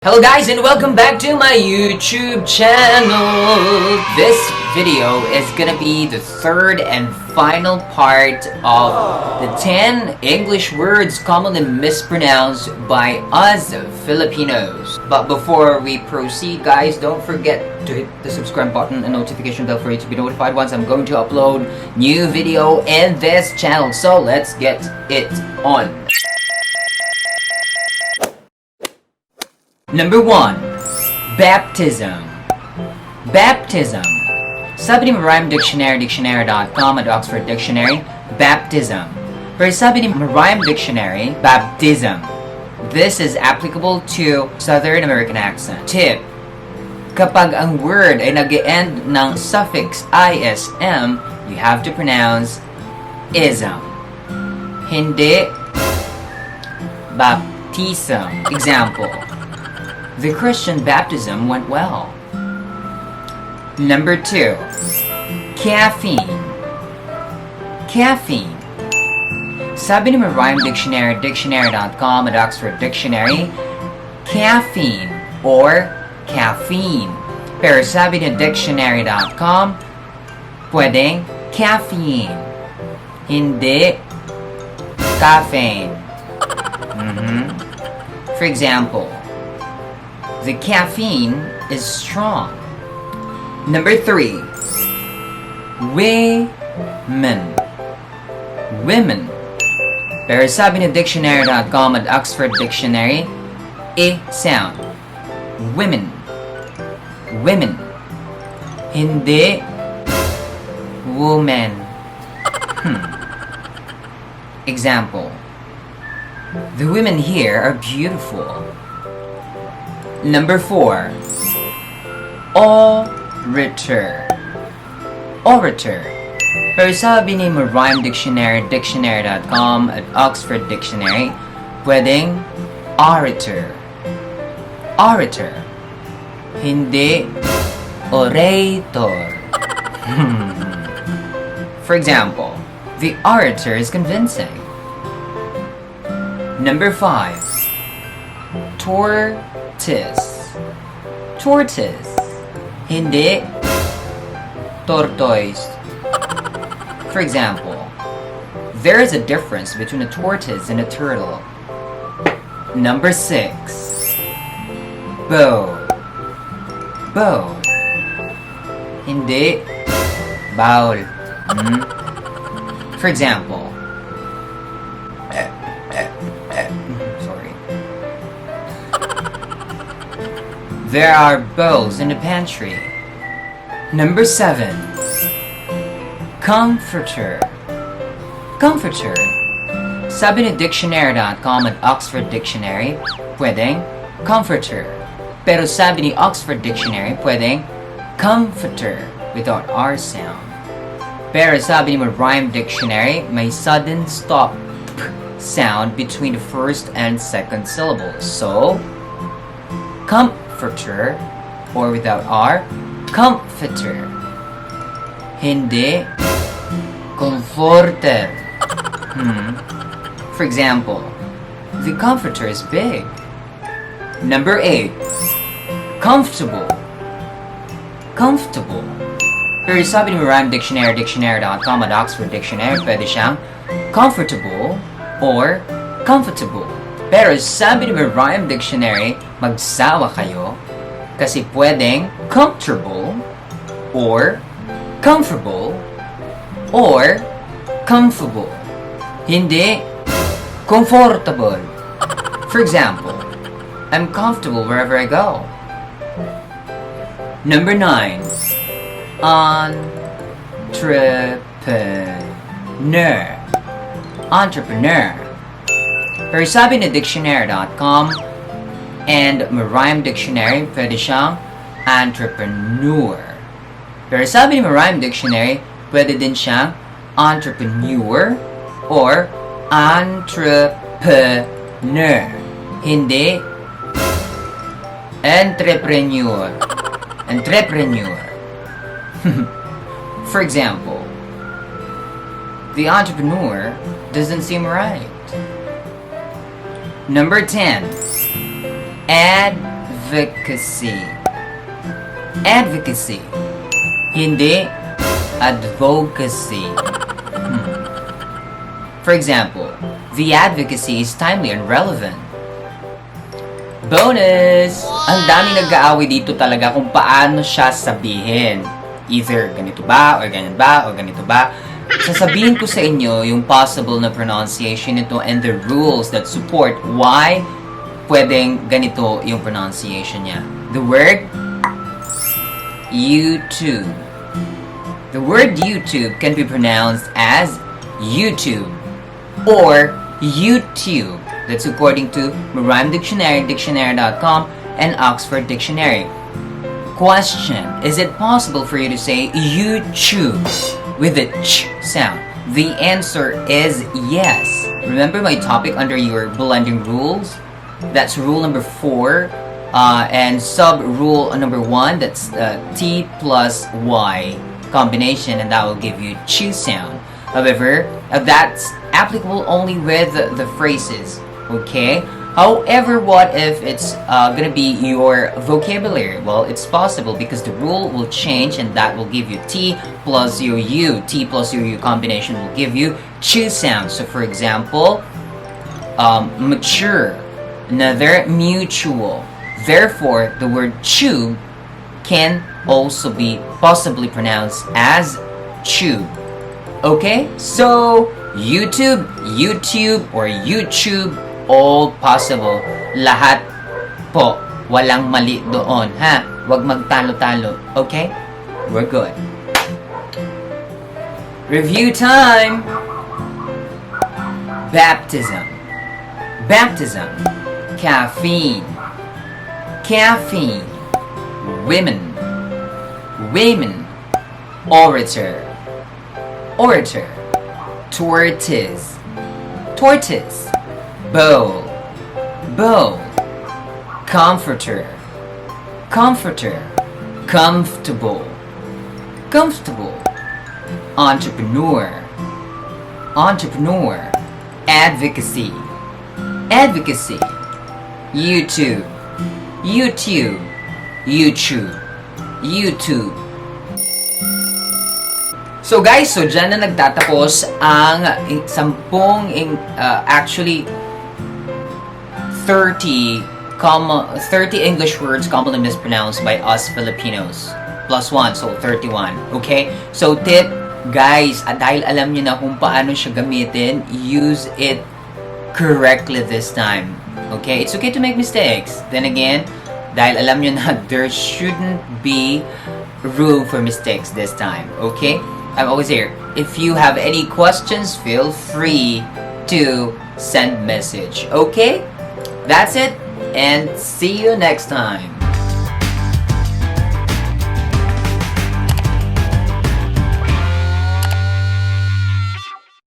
Hello guys and welcome back to my YouTube channel. This video is gonna be the third and final part of the 10 English words commonly mispronounced by us Filipinos. But before we proceed guys, don't forget to hit the subscribe button and notification bell for you to be notified once I'm going to upload new video in this channel. So let's get it on. Number 1. Baptism. Baptism. Sabi ni Merriam Dictionary, dictionary.com at Oxford Dictionary, baptism. Pero sabi ni Merriam Dictionary, baptism. This is applicable to Southern American accent. Tip. Kapag ang word ay nag-end ng suffix ism, you have to pronounce ism. Hindi baptism. Example. The Christian baptism went well. Number 2. Caffeine. Caffeine. Sabi ni Merriam Dictionary, dictionary.com at Oxford Dictionary, caffeine or caffeine. Pero sabi ni dictionary.com, pwedeng caffeine. Hindi caffeine. For example, the caffeine is strong. Number 3. Women. Women. Pero sabi ni dictionary.com at Oxford Dictionary, sound. Women. Women. Hindi woman. Example. The women here are beautiful. Number 4. Orator. Orator. Pero sabi ni Merriam Dictionary, dictionary.com at Oxford Dictionary, pwedeng orator. Orator. Hindi orator. For example, the orator is convincing. Number 5. Tortoise. Tortoise. Hindi tortoise. For example, there is a difference between a tortoise and a turtle. Number 6. Bow. Bow. Hindi bowl. For example, sorry. There are bowls in the pantry. Number 7. Comforter. Comforter. Sabi ni dictionary.com at Oxford Dictionary, pwedeng comforter. Pero sabi ni Oxford Dictionary, pwedeng comforter without R sound. Pero sabi ni Merriam Dictionary, may sudden stop sound between the first and second syllables. So, comforter, or without R, comforter. Hindi comforter. For example, the comforter is big. Number 8. Comfortable. Comfortable. Pero sabi ni Merriam Dictionary, dictionary.com at Oxford Dictionary, pwede siyang comfortable or comfortable. Pero sabi ni Merriam Dictionary, magsawa kayo kasi pwedeng comfortable or comfortable or comfortable. Hindi comfortable. For example, I'm comfortable wherever I go. Number 9. Entrepreneur. Entrepreneur. Pero sabi ni dictionary.com and Merriam Dictionary, pwede siyang entrepreneur. Pero sabi ni Merriam Dictionary, pwede din siyang entrepreneur or entrepreneur. Hindi entrepreneur. Entrepreneur. For example, the entrepreneur doesn't seem right. Number 10. Advocacy. Advocacy. Hindi advocacy. For example, the advocacy is timely and relevant. Bonus! Ang daming nag-aaway dito talaga kung paano siya sabihin. Either ganito ba, or ganyan ba, or ganito ba. Sasabihin ko sa inyo yung possible na pronunciation nito and the rules that support why pwedeng ganito yung pronunciation niya. The word YouTube. The word YouTube can be pronounced as YouTube or YouTube. That's according to Merriam Dictionary, dictionary.com, and Oxford Dictionary. Question: is it possible for you to say YouTube with the ch sound? The answer is yes. Remember my topic under your blending rules? That's rule number 4. And sub rule number 1, that's T plus Y combination, and that will give you chew sound. However, that's applicable only with the phrases. Okay? However, what if it's gonna be your vocabulary? Well, it's possible because the rule will change and that will give you T plus your U. T plus your U combination will give you chew sound. So for example, mature, another mutual. Therefore, the word chew can also be possibly pronounced as chew. Okay? So, YouTube, or YouTube, all possible. Lahat po. Walang mali doon, ha? Huwag magtalo-talo. Okay? We're good. Review time! Baptism. Baptism. Caffeine. Caffeine. Women. Women. Orator. Orator. Tortoise. Tortoise. Bowl. Bowl. Comforter. Comforter. Comfortable. Comfortable. Entrepreneur. Entrepreneur. Advocacy. Advocacy. YouTube. YouTube. YouTube. YouTube. So guys, so dyan na nagtatapos ang 30 English words commonly mispronounced by us Filipinos. Plus 1, so 31. Okay? So tip, guys, dahil alam nyo na kung paano siya gamitin, use it correctly this time. Okay? It's okay to make mistakes. Then again, dahil alam nyo na there shouldn't be room for mistakes this time. Okay? I'm always here. If you have any questions, feel free to send message. Okay? That's it, and see you next time.